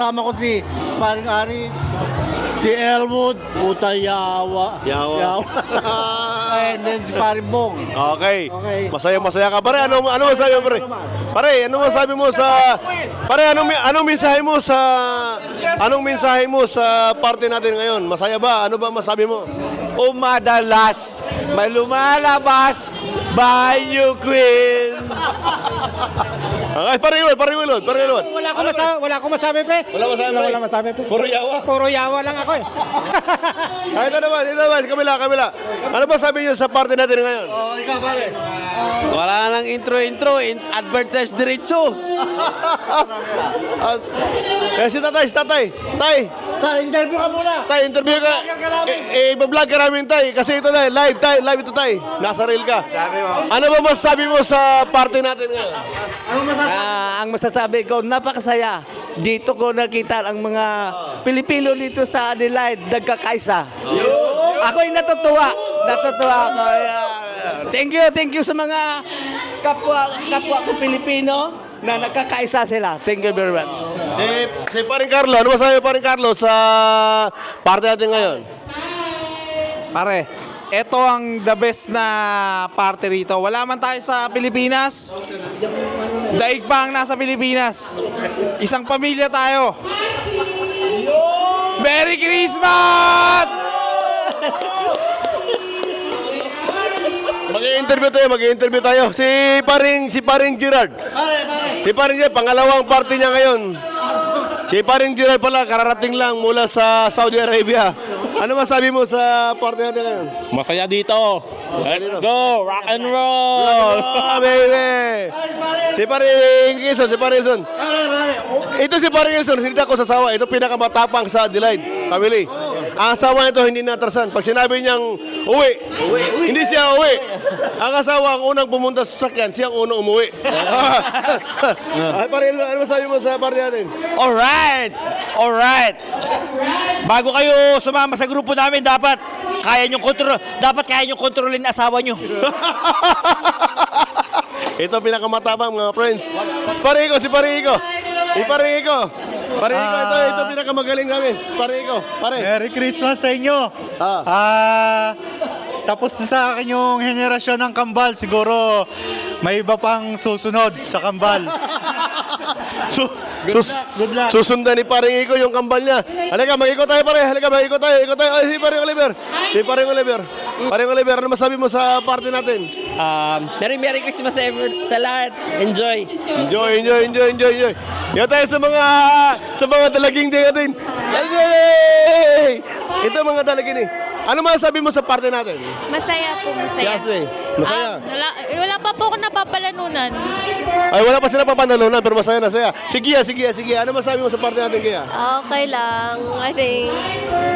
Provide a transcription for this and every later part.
Tama ko si Paring Ari, si Elwood, puta yawa. Yawa. And then si Paring Bong. Okay. Okay. Masaya ka. Pare, ano masabi mo, pare? Pare, ano masabi mo sa... Pare, anong mensahe mo sa party natin ngayon? Masaya ba? Ano ba masabi mo? Umadalas, may lumalabas, Bayo Queen. Okay, pare-wilod. Wala akong masabi, pre. Wala masabi, pre. Puro yawa. Puro yawa lang ako eh. Ay, ito naman, kabila. Ano ba sabi niyo sa party natin ngayon? Oh, ikaw, pare. Wala nang intro, advertise diretso. Si tatay. Interview ka muna. Tay, interview ka. I-vlog ka namin, tay. Kasi ito, tay. Live ito, tay. Nasa reel ka. Ano ba masasabi mo sa party natin ngayon? Ang masasabi ko, napakasaya. Dito ko nakita ang mga Pilipino dito sa Adelaide, nagkakaisa. Ako'y natutuwa ako. Thank you sa mga kapwa ko Pilipino na nagkakaisa sila. Thank you very much. Si Paring Carlo, ano masasabi Paring Carlo sa party natin ngayon? Pare, ito ang the best na party rito. Wala man tayo sa Pilipinas. Daig pa ang nasa Pilipinas. Isang pamilya tayo. Merry Christmas! Mag-i-interview tayo. Si Paring Gerard. Si Paring Gerard, pangalawang party niya ngayon. Si Paring Gerard pala, kararating lang mula sa Saudi Arabia. Ano masabi mo sa party natin ngayon? Masaya dito. Let's go! Rock and roll! Oh, baby! Si Paring Quezon. Ito si Paring Quezon, hindi ako sasawa. Ito pinakamatapang sa Adelaide, family. Ang asawa nito hindi natrasan. Pag sinabi niyang uwi, hindi siya uwi. Ang asawa ang unang pumunta sa sasakyan, siya ang unang umuwi. Ay, Paring, ano masabi mo sa party natin? Alright! Bago kayo sumama sa grupo namin, dapat kaya niyong kontrolin ang asawa niyo. Ito pinakamatapang mga friends. Si Paring Iko. Ito pinakamagaling namin. Pare. Merry Christmas sa inyo. Tapos na sa akin yung henerasyon ng kambal. Siguro may iba pang susunod sa kambal. Good luck. Susundan ni Paring Iko yung kambal niya. Halika, mag-ikot tayo pare. Ikot tayo. Ay, si Paring Oliver. Paring Oliver, ano masabi mo sa party natin? Merry Christmas sa lahat. Enjoy. Enjoy. Yan tayo sa mga dalaging din natin. Yay! Ito mga dalaging eh. Ano masasabi mo sa party natin? Masaya. Masaya. Wala pa po ako napapalanunan. Ay, wala pa sila papanalunan pero masaya na saya. Sige. Ano masabi mo sa party natin, Gia? Okay lang. I think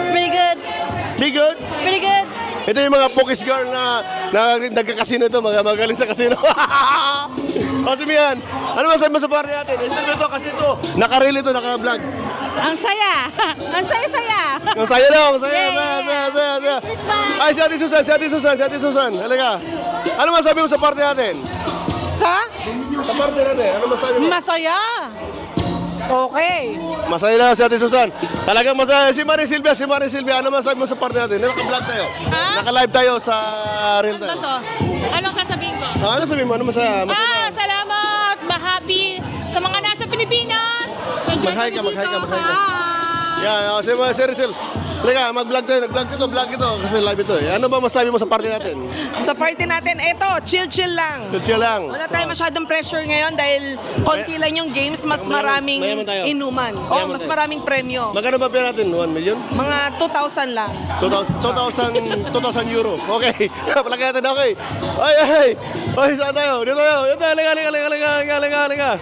it's pretty good. Pretty good. Ito yung mga pokis girl na nagkakasino ito, mga magaling sa kasino. O, Simian, ano masabi mo sa party natin? Interview ito kasi ito, naka-reel ito, naka-vlog. Ang saya. Ang saya. Ang saya daw, saya. Ay, si Ate Susan, halika. Ano masabi mo sa party natin? Sa party natin, ano masabi mo? Masaya. Okay. Masaya na si Ate Susan. Talagang masaya. Si Marie Silvia, ano masabi mo sa party natin? Naka-vlog tayo. Naka-live tayo sa reel tayo. Anong sasabihin ko? Ano sabihin mo? Ano masaya? Salamat. Happy sa mga nasa Pilipinas. Mag-hi ka. Yan, si Rizal. Halika, mag-vlog tayo. Vlog ito. Kasi live ito eh. Ano ba masabi mo sa party natin? Sa party natin, eto, chill lang. Chill lang. Wala tayong masyadong pressure ngayon dahil konti lang yung games, mas maraming mayaman tayo. inuman. Mayaman Mas tayo. maraming premyo. Magkano ba pera natin? 1 million? Mga 2,000 lang. 2,000 euro. Okay. Palagay natin, okay. Ay, saan tayo? Dito tayo. Halika.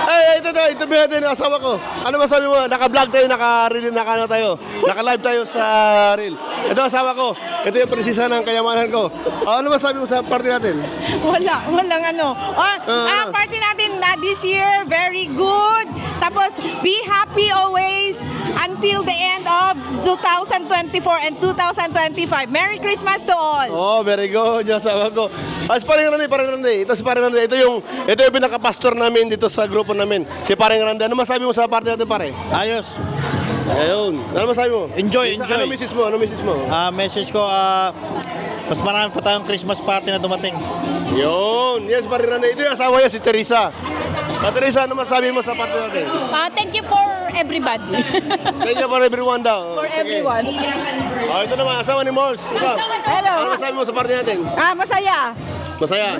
Ay, ito natin ang asawa ko. Ano masabi mo? Naka-vlog tayo, naka-live tayo sa reel. Ito asawa ko. Ito yung prinsesa ng kayamanan ko. Ano masabi mo sa party natin? Walang ano. Party natin this year, very good. Tapos, be happy always until the end of 2024 and 2025. Merry Christmas to all! Oh, very good. Yung asawa ko. Si Paring Randy. Ito si Paring Randy. Ito yung pinaka-pastor namin dito sa grupo namin. Si Paring Randy. Ano masabi mo sa party natin, pare? Ayos. Ayun. Ano masabi mo? Enjoy. Ano message mo? Message ko, mas marami pa tayong Christmas party na dumating. Yun. Yes, Paring Randy. Ito yung asawa niya, si Teresa. Teresa, ano masabi mo sa party natin? Thank you for everybody. Thank you for everyone daw. For everyone. Ito naman, asawa ni Morse. Ikaw. Hello. Ano masabi mo sa party natin? Masaya. Masaya.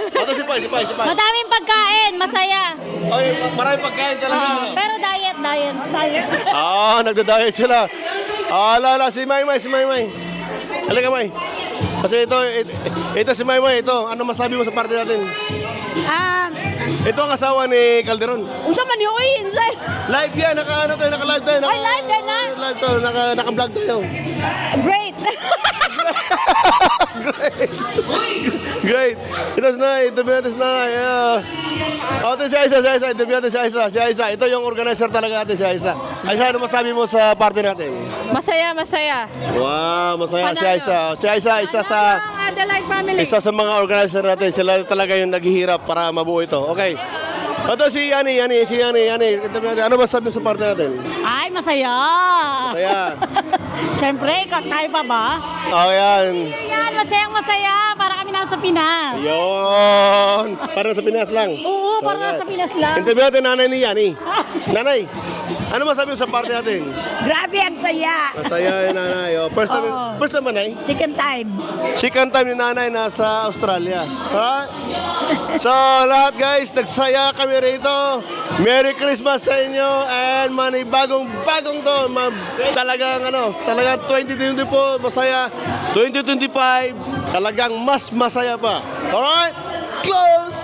Ito si Pai. Madaming pagkain, masaya. Ay, maraming pagkain talaga. ano? Pero diet. Nagda-diet sila. Lala, si Maymay. Halika, May. Kasi ito si Maymay, ito. Ano masabi mo sa party natin? Ito ang asawa ni Calderon. Unsa man yun? Live yan, naka-live tayo. Ay, live yan na? Live to, naka-vlog tayo. Great. Great. Ito si Nay, ito si Nay. Ito si Aisa, interview natin si Aisa. Ito yung organizer talaga natin, si Aisa. Aisa, ano masabi mo sa party natin? Masaya. Wow, masaya si Aisa. Si Aisa, Adelaide family. isa sa mga organizer natin. Sila talaga yung naghihirap para mabuo ito. Okay. Ito si Yani. Ano ba sabi sa party natin? Ay, masaya. Masaya. Siyempre, tayo pa ba? Oh, yan. Yan, masaya. Para kami nasa Pinas. Yun. Para sa Pinas lang. Oo, para nasa Pinas lang. Interview natin nanay ni Yani. Nanay, ano masabi mo sa party natin? Grabe, ang saya. Masaya yung nanay. Oh. First time ba, Nay? Second time. Second time ni nanay nasa Australia. Alright? So, lahat guys, nagsaya kami rito. Merry Christmas sa inyo and bagong to. Talagang 2024 masaya. 2025 talagang mas masaya pa. Alright? Close!